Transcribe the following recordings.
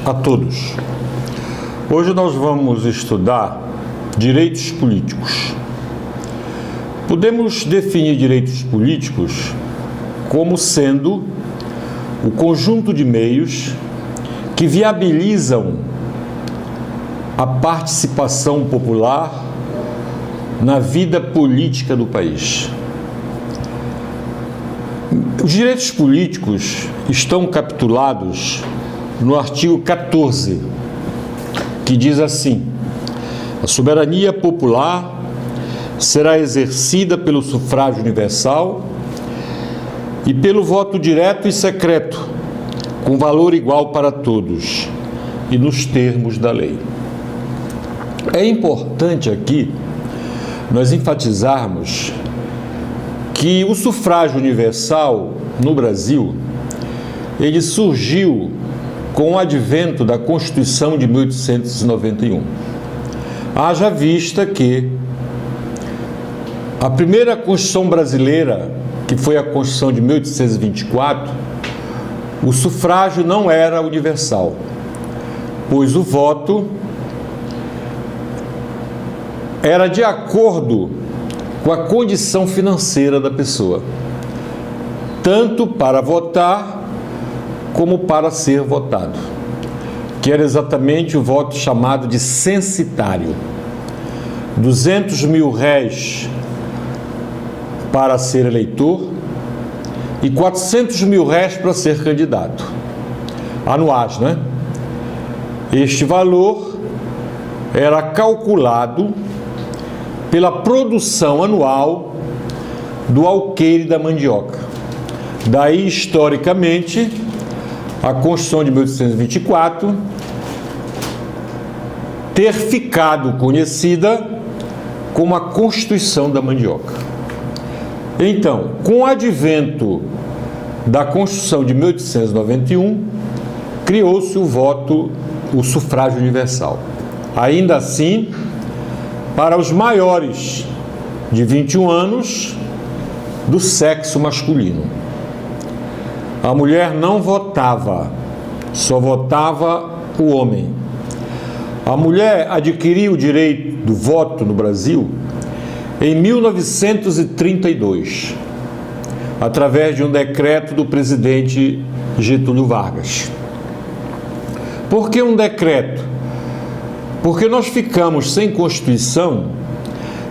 A todos. Hoje nós vamos estudar direitos políticos. Podemos definir direitos políticos como sendo o conjunto de meios que viabilizam a participação popular na vida política do país. Os direitos políticos estão capitulados no artigo 14, que diz assim: a soberania popular será exercida pelo sufrágio universal e pelo voto direto e secreto, com valor igual para todos e nos termos da lei. É importante aqui nós enfatizarmos que o sufrágio universal no Brasil, ele surgiu com o advento da Constituição de 1891. Haja vista que a primeira Constituição brasileira, que foi a Constituição de 1824, o sufrágio não era universal, pois o voto era de acordo com a condição financeira da pessoa, tanto para votar como para ser votado, que era exatamente o voto chamado de censitário. 200 mil réis para ser eleitor e 400 mil réis para ser candidato, anuais, né? Este valor era calculado pela produção anual do alqueire da mandioca. Daí, historicamente, a Constituição de 1824 ter ficado conhecida como a Constituição da Mandioca. Então, com o advento da Constituição de 1891, criou-se o sufrágio universal. Ainda assim, para os maiores de 21 anos do sexo masculino. A mulher não votava, só votava o homem. A mulher adquiriu o direito do voto no Brasil em 1932, através de um decreto do presidente Getúlio Vargas. Por que um decreto? Porque nós ficamos sem Constituição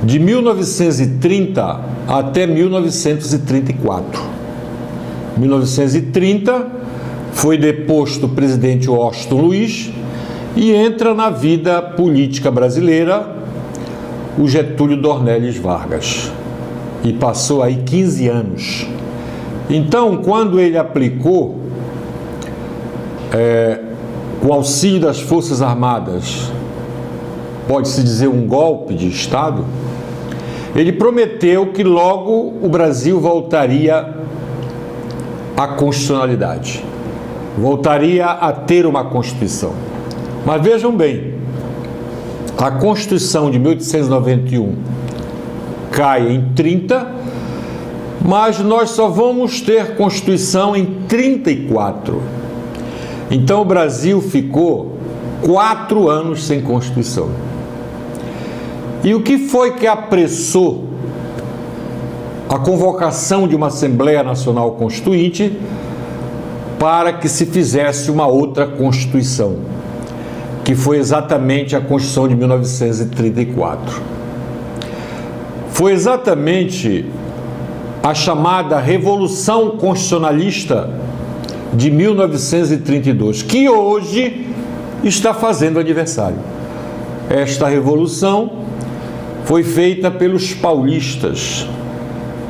de 1930 até 1934. 1930 foi deposto o presidente Washington Luiz e entra na vida política brasileira o Getúlio Dornelles Vargas, e passou aí 15 anos. Então, quando ele aplicou, com auxílio das Forças Armadas, pode-se dizer um golpe de Estado, ele prometeu que logo o Brasil voltaria à constitucionalidade, voltaria a ter uma Constituição. Mas vejam bem, a Constituição de 1891 cai em 30, mas nós só vamos ter Constituição em 34. Então o Brasil ficou 4 anos sem Constituição. E o que foi que apressou a convocação de uma Assembleia Nacional Constituinte para que se fizesse uma outra Constituição, que foi exatamente a Constituição de 1934. Foi exatamente a chamada Revolução Constitucionalista de 1932, que hoje está fazendo aniversário. Esta revolução foi feita pelos paulistas.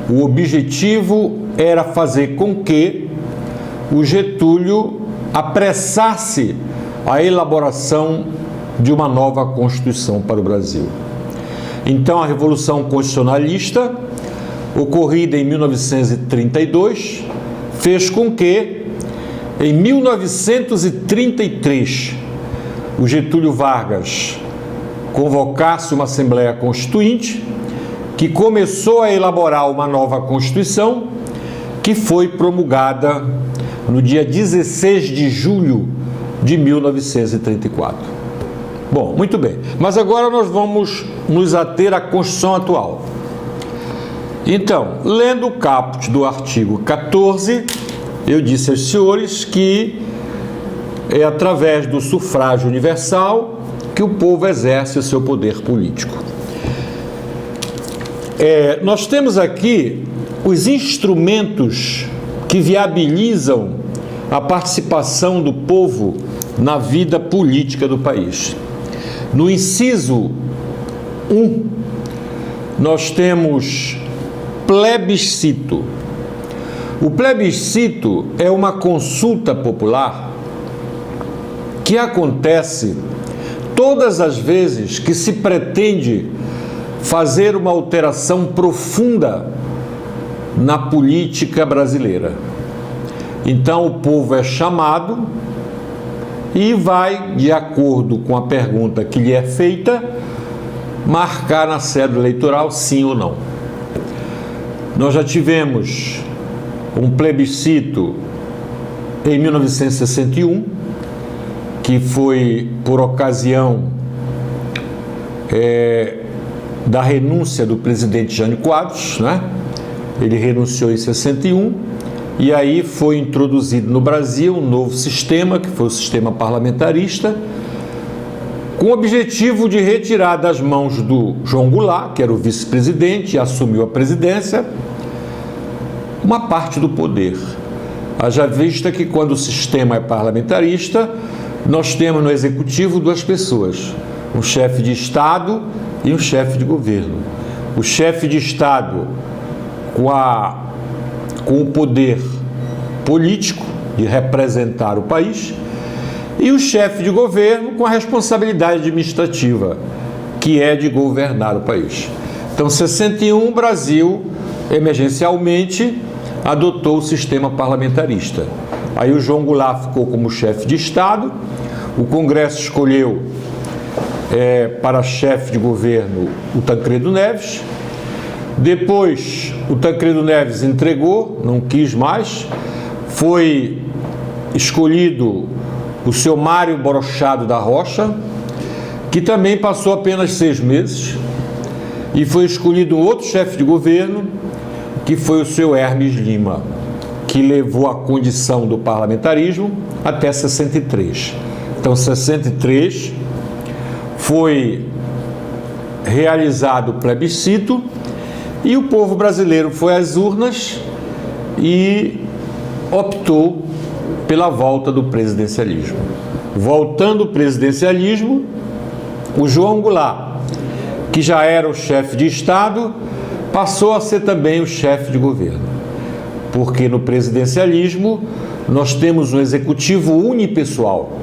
O objetivo era fazer com que o Getúlio apressasse a elaboração de uma nova Constituição para o Brasil. Então, a Revolução Constitucionalista, ocorrida em 1932, fez com que, em 1933, o Getúlio Vargas convocasse uma Assembleia Constituinte, que começou a elaborar uma nova Constituição, que foi promulgada no dia 16 de julho de 1934. Bom, muito bem. Mas agora nós vamos nos ater à Constituição atual. Então, lendo o caput do artigo 14, eu disse aos senhores que é através do sufrágio universal que o povo exerce o seu poder político. Nós temos aqui os instrumentos que viabilizam a participação do povo na vida política do país. No inciso 1, nós temos plebiscito. O plebiscito é uma consulta popular que acontece todas as vezes que se pretende fazer uma alteração profunda na política brasileira. Então o povo é chamado e vai, de acordo com a pergunta que lhe é feita, marcar na cédula eleitoral sim ou não. Nós já tivemos um plebiscito em 1961, que foi por ocasião da renúncia do presidente Jânio Quadros, né? Ele renunciou em 61, e aí foi introduzido no Brasil um novo sistema, que foi o sistema parlamentarista, com o objetivo de retirar das mãos do João Goulart, que era o vice-presidente e assumiu a presidência, uma parte do poder. Haja vista que quando o sistema é parlamentarista, nós temos no executivo duas pessoas, um chefe de Estado e um chefe de governo. O chefe de Estado com o poder político de representar o país, e o chefe de governo com a responsabilidade administrativa, que é de governar o país. Então, em 61, o Brasil, emergencialmente, adotou o sistema parlamentarista. Aí o João Goulart ficou como chefe de Estado, o Congresso escolheu para chefe de governo o Tancredo Neves. Depois o Tancredo Neves entregou, não quis mais, foi escolhido o seu Mário Brochado da Rocha, que também passou apenas 6 meses, e foi escolhido um outro chefe de governo, que foi o seu Hermes Lima, que levou a condição do parlamentarismo até 63. Então, 63 foi realizado o plebiscito e o povo brasileiro foi às urnas e optou pela volta do presidencialismo. Voltando o presidencialismo, o João Goulart, que já era o chefe de Estado, passou a ser também o chefe de governo. Porque no presidencialismo nós temos um executivo unipessoal,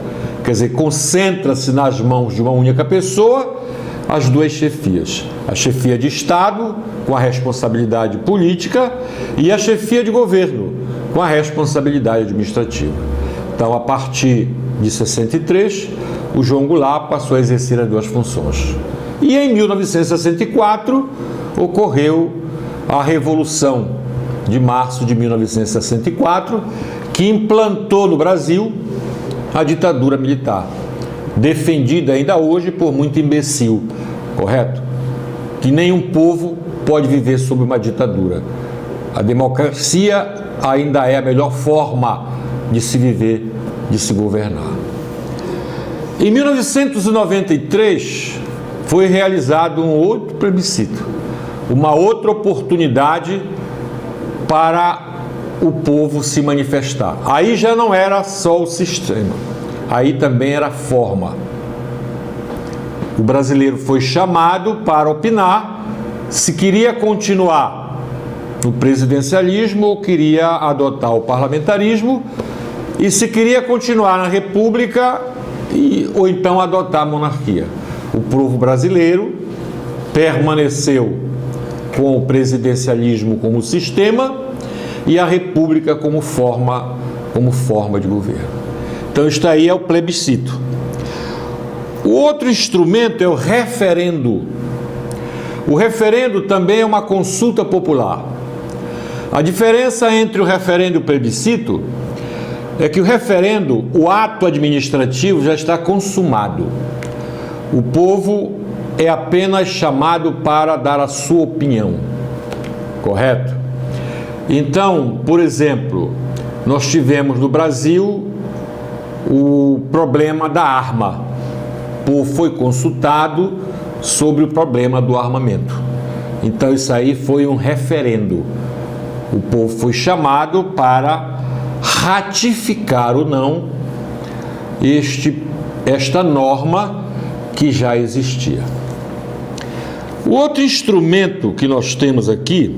quer dizer, concentra-se nas mãos de uma única pessoa as duas chefias. A chefia de Estado, com a responsabilidade política, e a chefia de governo, com a responsabilidade administrativa. Então, a partir de 63, o João Goulart passou a exercer as duas funções. E em 1964, ocorreu a Revolução de março de 1964, que implantou no Brasil a ditadura militar, defendida ainda hoje por muito imbecil, correto? Que nenhum povo pode viver sob uma ditadura. A democracia ainda é a melhor forma de se viver, de se governar. Em 1993, foi realizado um outro plebiscito, uma outra oportunidade para o povo se manifestar. Aí já não era só o sistema, aí também era a forma. O brasileiro foi chamado para opinar se queria continuar no presidencialismo ou queria adotar o parlamentarismo, e se queria continuar na república ou então adotar a monarquia. O povo brasileiro permaneceu com o presidencialismo como sistema e a república como forma de governo. Então, isto aí é o plebiscito. O outro instrumento é o referendo. O referendo também é uma consulta popular. A diferença entre o referendo e o plebiscito é que o referendo, o ato administrativo, já está consumado. O povo é apenas chamado para dar a sua opinião, correto? Então, por exemplo, nós tivemos no Brasil o problema da arma. O povo foi consultado sobre o problema do armamento. Então, isso aí foi um referendo. O povo foi chamado para ratificar ou não esta norma que já existia. O outro instrumento que nós temos aqui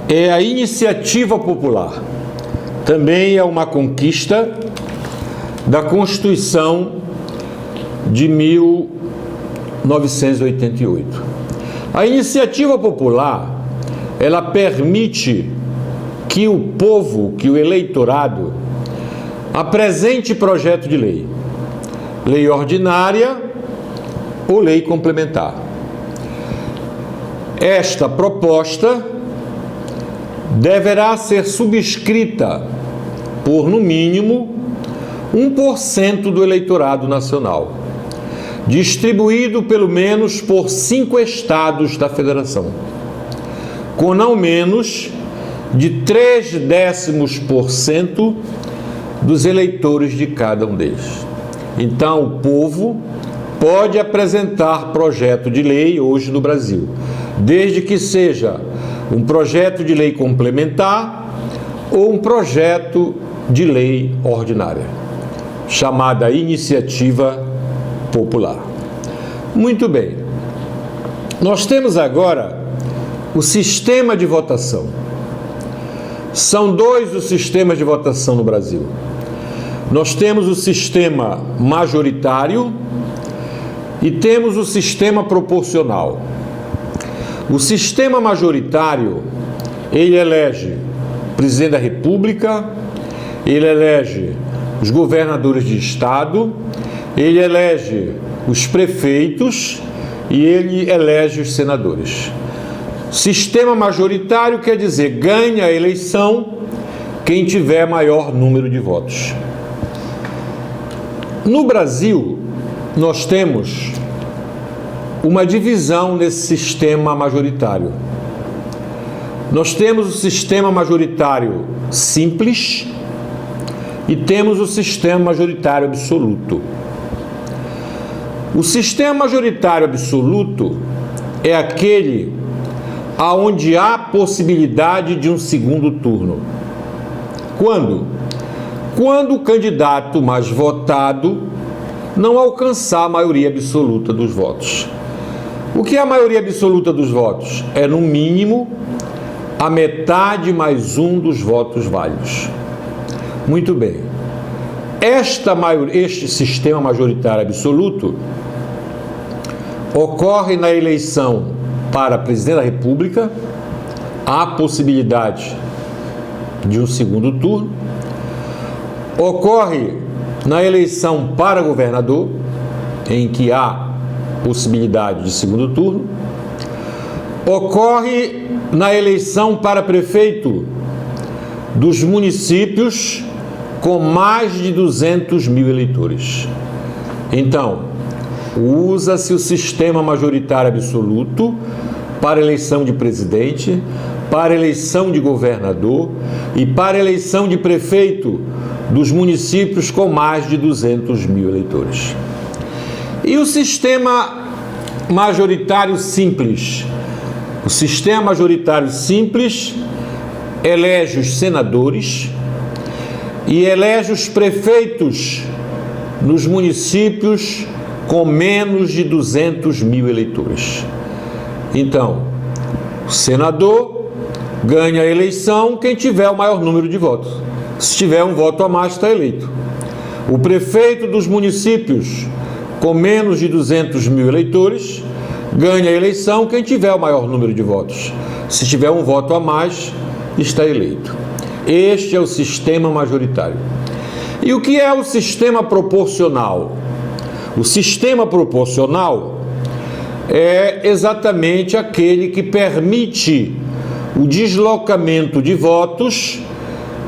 é a iniciativa popular. Também é uma conquista da Constituição de 1988. A iniciativa popular, ela permite que o povo, que o eleitorado, apresente projeto de lei, lei ordinária ou lei complementar. Esta proposta deverá ser subscrita por, no mínimo, 1% do eleitorado nacional, distribuído pelo menos por 5 estados da federação, com não menos de 0,3% dos eleitores de cada um deles. Então, o povo pode apresentar projeto de lei hoje no Brasil, desde que seja um projeto de lei complementar ou um projeto de lei ordinária, chamada iniciativa popular. Muito bem. Nós temos agora o sistema de votação. São 2 os sistemas de votação no Brasil. Nós temos o sistema majoritário e temos o sistema proporcional. O sistema majoritário, ele elege o presidente da República, ele elege os governadores de estado, ele elege os prefeitos e ele elege os senadores. Sistema majoritário quer dizer ganha a eleição quem tiver maior número de votos. No Brasil, nós temos uma divisão nesse sistema majoritário. Nós temos o sistema majoritário simples e temos o sistema majoritário absoluto. O sistema majoritário absoluto é aquele aonde há possibilidade de um segundo turno. Quando? Quando o candidato mais votado não alcançar a maioria absoluta dos votos. O que é a maioria absoluta dos votos? É, no mínimo, a metade mais um dos votos válidos. Muito bem. Este sistema majoritário absoluto ocorre na eleição para presidente da República, há possibilidade de um segundo turno. Ocorre na eleição para governador, em que há possibilidade de segundo turno. Ocorre na eleição para prefeito dos municípios com mais de 200 mil eleitores. Então, usa-se o sistema majoritário absoluto para eleição de presidente, para eleição de governador e para eleição de prefeito dos municípios com mais de 200 mil eleitores. E o sistema majoritário simples? O sistema majoritário simples elege os senadores e elege os prefeitos nos municípios com menos de 200 mil eleitores. Então, o senador ganha a eleição quem tiver o maior número de votos. Se tiver um voto a mais, está eleito. O prefeito dos municípios com menos de 200 mil eleitores ganha a eleição quem tiver o maior número de votos. Se tiver um voto a mais, está eleito. Este é o sistema majoritário. E o que é o sistema proporcional? O sistema proporcional é exatamente aquele que permite o deslocamento de votos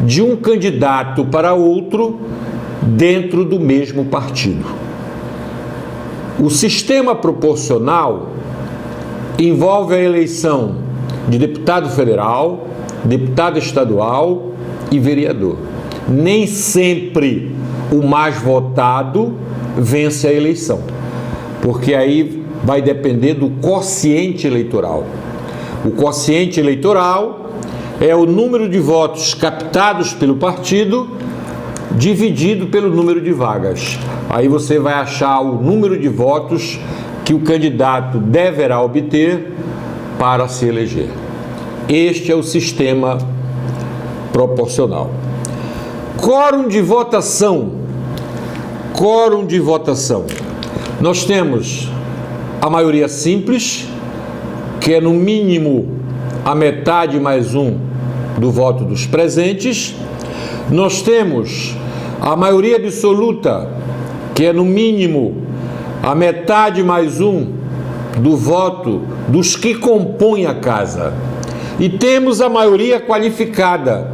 de um candidato para outro dentro do mesmo partido. O sistema proporcional envolve a eleição de deputado federal, deputado estadual e vereador. Nem sempre o mais votado vence a eleição, porque aí vai depender do quociente eleitoral. O quociente eleitoral é o número de votos captados pelo partido dividido pelo número de vagas. Aí você vai achar o número de votos que o candidato deverá obter para se eleger. Este é o sistema proporcional. Quórum de votação. Quórum de votação. Nós temos a maioria simples, que é no mínimo a metade mais um do voto dos presentes. Nós temos a maioria absoluta, que é no mínimo a metade mais um do voto dos que compõem a casa. E temos a maioria qualificada,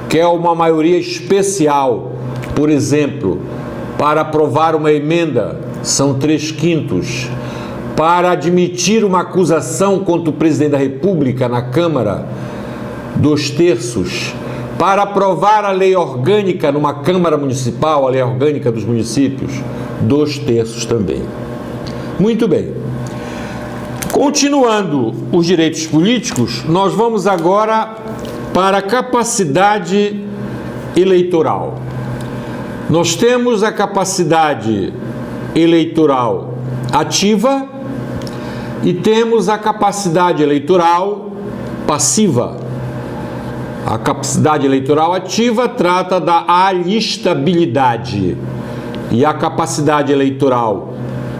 que é uma maioria especial. Por exemplo, para aprovar uma emenda, são 3/5. Para admitir uma acusação contra o presidente da República na Câmara, 2/3. Para aprovar a lei orgânica numa Câmara Municipal, a lei orgânica dos municípios, 2/3 também. Muito bem. Continuando os direitos políticos, nós vamos agora para a capacidade eleitoral. Nós temos a capacidade eleitoral ativa e temos a capacidade eleitoral passiva. A capacidade eleitoral ativa trata da alistabilidade e a capacidade eleitoral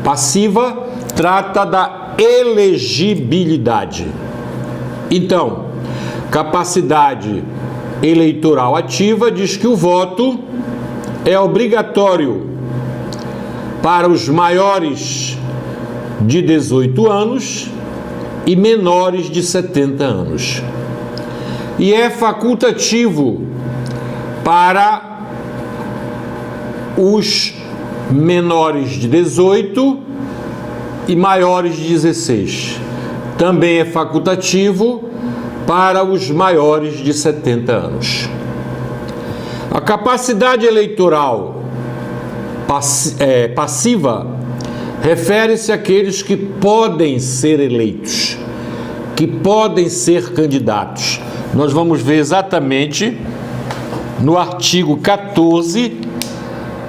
passiva trata da elegibilidade. Então, capacidade eleitoral ativa diz que o voto é obrigatório para os maiores de 18 anos e menores de 70 anos. E é facultativo para os menores de 18 e maiores de 16. Também é facultativo para os maiores de 70 anos. A capacidade eleitoral passiva refere-se àqueles que podem ser eleitos, que podem ser candidatos. Nós vamos ver exatamente no artigo 14,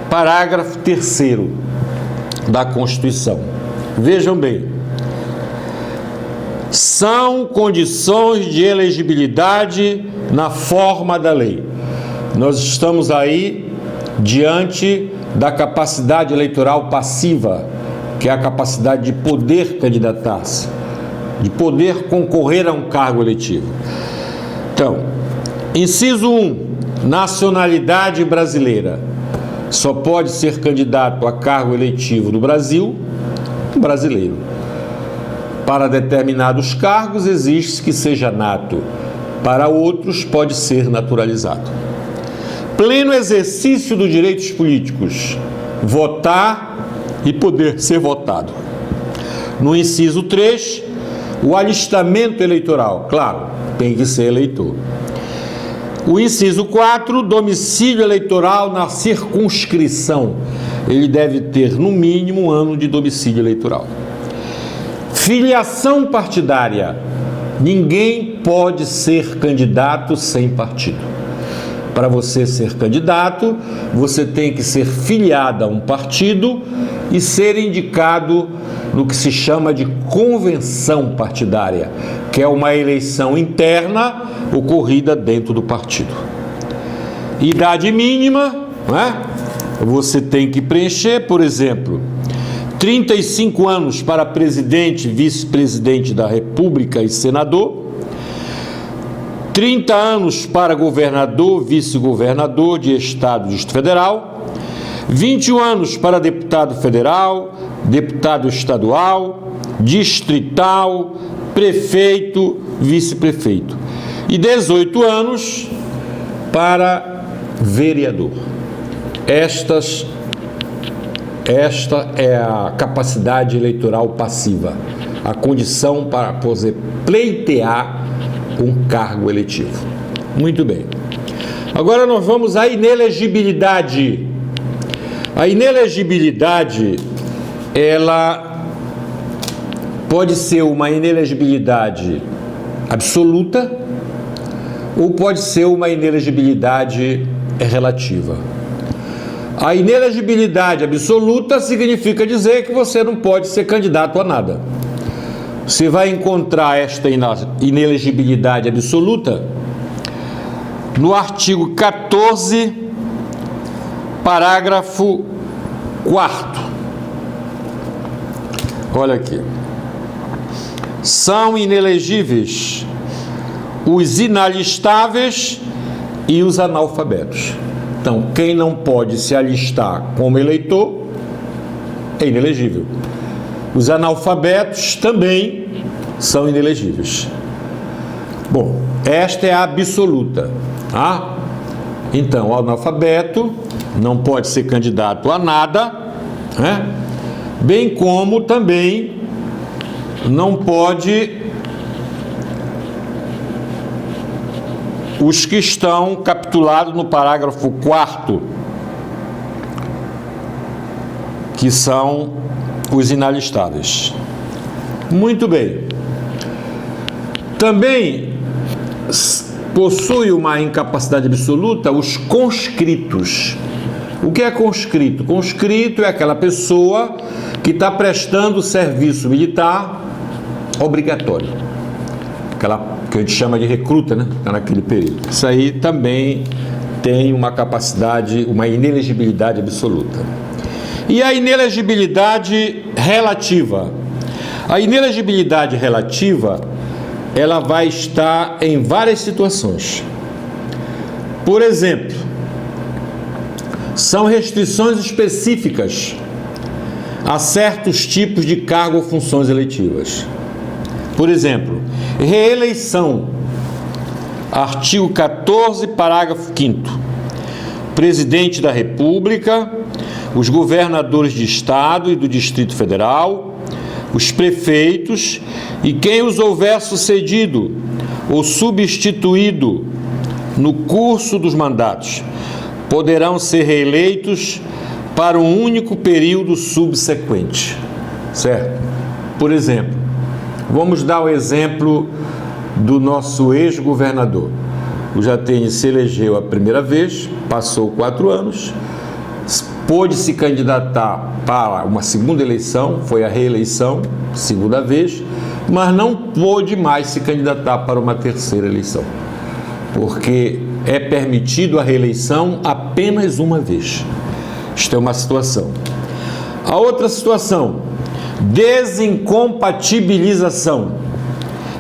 parágrafo 3º da Constituição. Vejam bem. São condições de elegibilidade na forma da lei. Nós estamos aí diante da capacidade eleitoral passiva, que é a capacidade de poder candidatar-se, de poder concorrer a um cargo eletivo. Então, inciso 1, nacionalidade brasileira. Só pode ser candidato a cargo eletivo no Brasil um brasileiro. Para determinados cargos exige que seja nato, para outros pode ser naturalizado. Pleno exercício dos direitos políticos, votar e poder ser votado. No inciso 3, o alistamento eleitoral, claro, tem que ser eleitor. O inciso 4, domicílio eleitoral na circunscrição. Ele deve ter, no mínimo, 1 ano de domicílio eleitoral. Filiação partidária. Ninguém pode ser candidato sem partido. Para você ser candidato, você tem que ser filiado a um partido e ser indicado no que se chama de convenção partidária, que é uma eleição interna ocorrida dentro do partido. Idade mínima, não é? Você tem que preencher, por exemplo, 35 anos para presidente, vice-presidente da República e senador, 30 anos para governador, vice-governador de Estado e Distrito Federal, 21 anos para deputado federal, deputado estadual, distrital, prefeito, vice-prefeito. E 18 anos para vereador. Esta é a capacidade eleitoral passiva, a condição para poder pleitear um cargo eletivo. Muito bem. Agora nós vamos à inelegibilidade. A inelegibilidade, ela pode ser uma inelegibilidade absoluta ou pode ser uma inelegibilidade relativa. A inelegibilidade absoluta significa dizer que você não pode ser candidato a nada. Você vai encontrar esta inelegibilidade absoluta no artigo 14, parágrafo 4º. Olha aqui. São inelegíveis os inalistáveis e os analfabetos. Então, quem não pode se alistar como eleitor é inelegível. Os analfabetos também são inelegíveis. Bom, esta é a absoluta, tá? Então, o analfabeto não pode ser candidato a nada, né? Bem como também não pode os que estão capitulados no parágrafo 4º, que são os inalistáveis. Muito bem. Também possui uma incapacidade absoluta os conscritos. O que é conscrito? Conscrito é aquela pessoa que está prestando serviço militar obrigatório. Aquela que a gente chama de recruta, né? Está naquele período. Isso aí também tem uma capacidade, uma inelegibilidade absoluta. E a inelegibilidade relativa. A inelegibilidade relativa, ela vai estar em várias situações. Por exemplo, são restrições específicas a certos tipos de cargo ou funções eletivas. Por exemplo, reeleição, artigo 14, parágrafo 5º. Presidente da República, os governadores de Estado e do Distrito Federal, os prefeitos e quem os houver sucedido ou substituído no curso dos mandatos poderão ser reeleitos para um único período subsequente, certo? Por exemplo, vamos dar o exemplo do nosso ex-governador. O Jatene se elegeu a primeira vez, passou 4 anos, pôde se candidatar para uma segunda eleição, foi a reeleição, segunda vez, mas não pôde mais se candidatar para uma terceira eleição, porque é permitido a reeleição apenas uma vez. Isto é uma situação. A outra situação, desincompatibilização,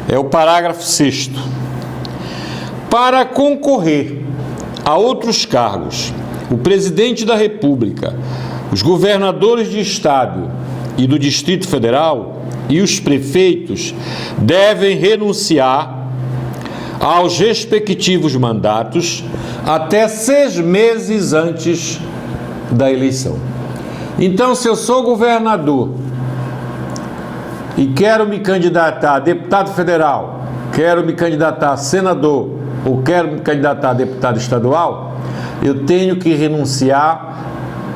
é o parágrafo 6º. Para concorrer a outros cargos, o presidente da República, os governadores de Estado e do Distrito Federal e os prefeitos devem renunciar aos respectivos mandatos até 6 meses antes da eleição. Então, se eu sou governador e quero me candidatar a deputado federal, quero me candidatar a senador ou quero me candidatar a deputado estadual, eu tenho que renunciar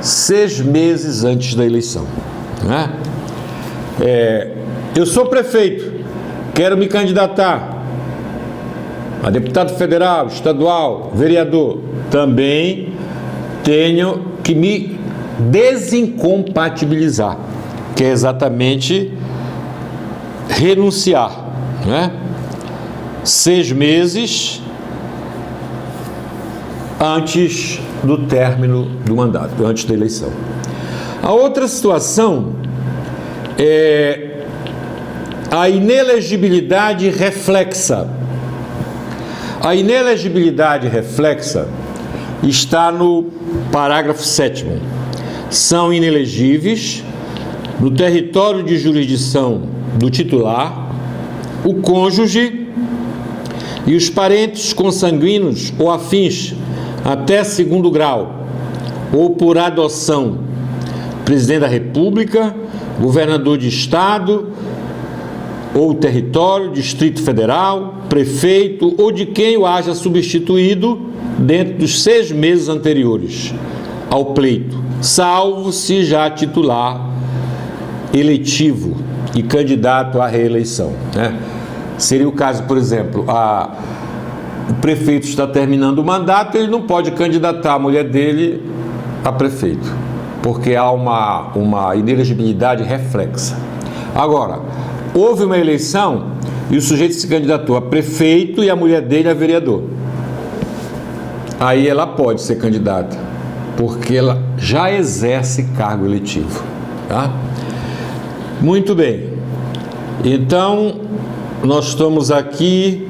6 meses antes da eleição, né? Eu sou prefeito, quero me candidatar a deputado federal, estadual, vereador, também tenho que me desincompatibilizar, que é exatamente renunciar, né? 6 meses antes do término do mandato, antes da eleição. A outra situação é a inelegibilidade reflexa. A inelegibilidade reflexa está no parágrafo 7º. São inelegíveis no território de jurisdição do titular, o cônjuge e os parentes consanguíneos ou afins até segundo grau, ou por adoção, presidente da República, governador de estado ou território, Distrito Federal, prefeito ou de quem o haja substituído dentro dos 6 meses anteriores ao pleito, salvo se já titular eletivo e candidato à reeleição, né? Seria o caso, por exemplo, o prefeito está terminando o mandato, ele não pode candidatar a mulher dele a prefeito, porque há uma inelegibilidade reflexa. Agora, houve uma eleição e o sujeito se candidatou a prefeito e a mulher dele a vereador. Aí ela pode ser candidata, porque ela já exerce cargo eletivo, tá? Muito bem. Então, nós estamos aqui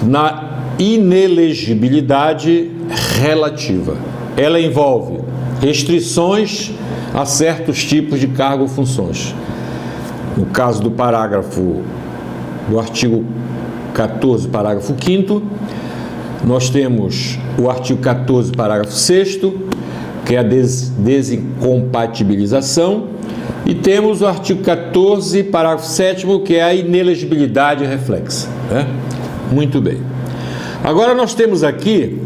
na inelegibilidade relativa. Ela envolve restrições a certos tipos de cargo ou funções. No caso do artigo 14, parágrafo 5º, nós temos o artigo 14, parágrafo 6º, que é a desincompatibilização, e temos o artigo 14, parágrafo 7º, que é a inelegibilidade reflexa, né? Muito bem. Agora nós temos aqui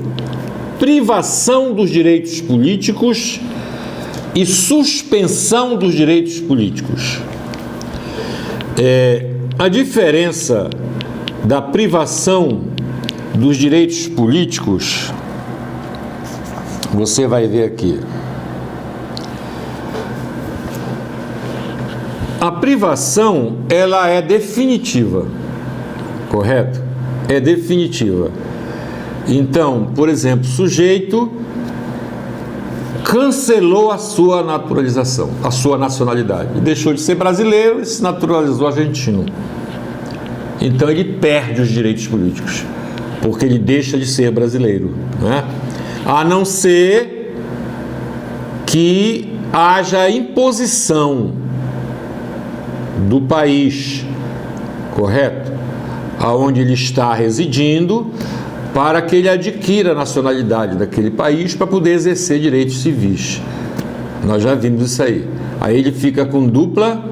privação dos direitos políticos e suspensão dos direitos políticos. A diferença da privação dos direitos políticos, você vai ver aqui. A privação, ela é definitiva, correto? É definitiva. Então, por exemplo, o sujeito cancelou a sua naturalização, a sua nacionalidade, e deixou de ser brasileiro e se naturalizou argentino. Então ele perde os direitos políticos, porque ele deixa de ser brasileiro, né? A não ser que haja imposição do país, correto? Aonde ele está residindo, para que ele adquira a nacionalidade daquele país para poder exercer direitos civis. Nós já vimos isso aí. Aí ele fica com dupla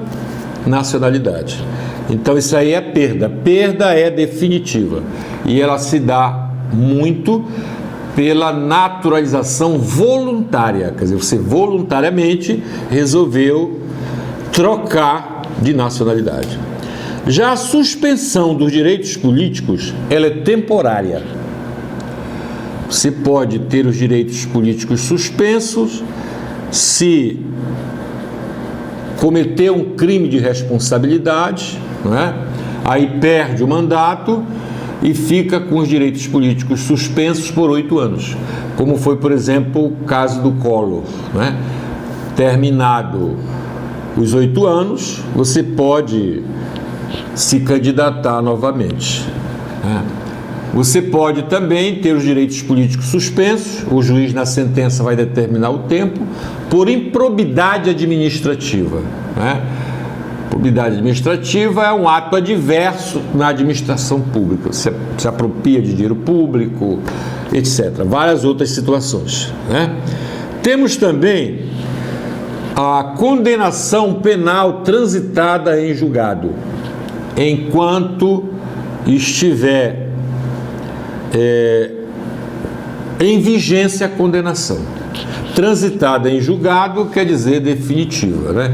nacionalidade. Então isso aí é perda. Perda é definitiva. E ela se dá muito pela naturalização voluntária. Quer dizer, você voluntariamente resolveu trocar de nacionalidade. Já a suspensão dos direitos políticos, ela é temporária. Você pode ter os direitos políticos suspensos se cometer um crime de responsabilidade, não é? Aí perde o mandato e fica com os direitos políticos suspensos por 8 anos, como foi, por exemplo, o caso do Collor, não é? Terminado os 8 anos, você pode se candidatar novamente, né? Você pode também ter os direitos políticos suspensos, o juiz na sentença vai determinar o tempo, por improbidade administrativa, né? Improbidade administrativa é um ato adverso na administração pública, se apropria de dinheiro público, etc. Várias outras situações, né? Temos também a condenação penal transitada em julgado, enquanto estiver em vigência a condenação. Transitada em julgado quer dizer definitiva, né?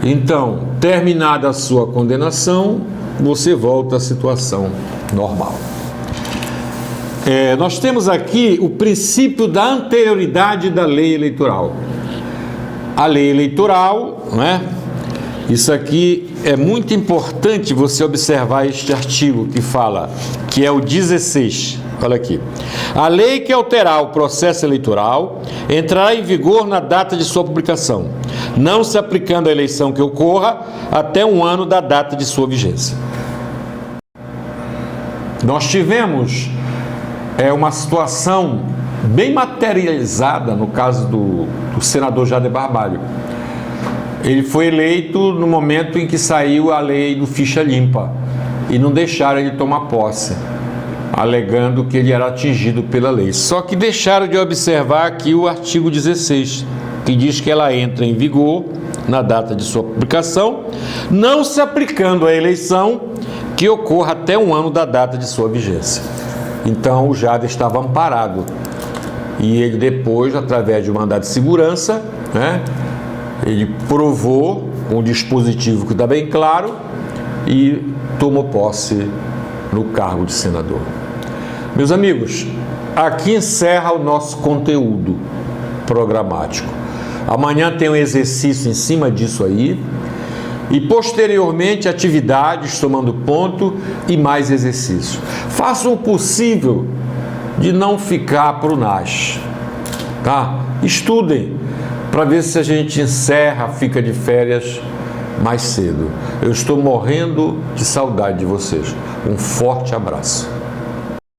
Então, terminada a sua condenação, você volta à situação normal. Nós temos aqui o princípio da anterioridade da lei eleitoral. A lei eleitoral, né? Isso aqui é muito importante você observar este artigo que fala, que é o 16. Olha aqui. A lei que alterar o processo eleitoral entrará em vigor na data de sua publicação, não se aplicando à eleição que ocorra até 1 ano da data de sua vigência. Nós tivemos uma situação bem materializada no caso do senador Jader Barbalho. Ele foi eleito no momento em que saiu a lei do ficha limpa e não deixaram ele tomar posse. alegando que ele era atingido pela lei. Só que deixaram de observar aqui o artigo 16, que diz que ela entra em vigor na data de sua publicação, não se aplicando à eleição que ocorra até um ano da data de sua vigência. Então o Jada estava amparado e ele depois, através de um mandado de segurança, ele provou um dispositivo que está bem claro e tomou posse no cargo de senador. Meus amigos, aqui encerra o nosso conteúdo programático. Amanhã tem um exercício em cima disso aí e posteriormente atividades tomando ponto e mais exercícios. Façam o possível de não ficar para o NAS, tá? Estudem para ver se a gente encerra, fica de férias mais cedo. Eu estou morrendo de saudade de vocês. Um forte abraço.